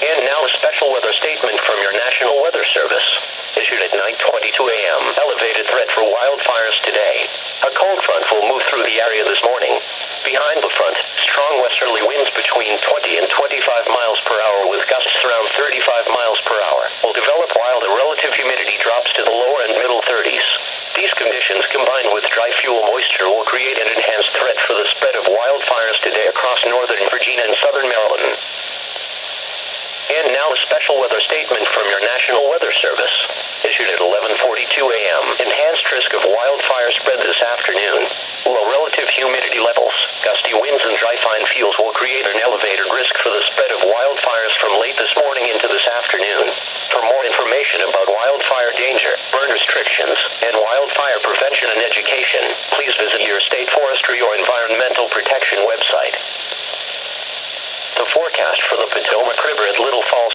And now a special weather statement from your National Weather Service. Issued at 9:22 a.m. Elevated threat for wildfires today. A cold front will move through the area this morning. Behind the front, strong westerly winds between 20 and 25 miles per hour with gusts around 35 miles per hour will develop while the relative humidity drops to the lower and middle 30s. These conditions combined with dry fuel moisture will create an enhanced threat for the spread of wildfires today across northern Virginia and southern Maryland. And now a special weather statement from your National Weather Service. Issued at 11:42 a.m. Enhanced risk of wildfire spread this afternoon. Low relative humidity levels, gusty winds and dry fine fuels will create an elevated risk for the spread of wildfires from late this morning into this afternoon. For more information about wildfire danger, burn restrictions, and wildfire prevention and education, please visit your state forestry or environmental protection website. The forecast for the Potomac River at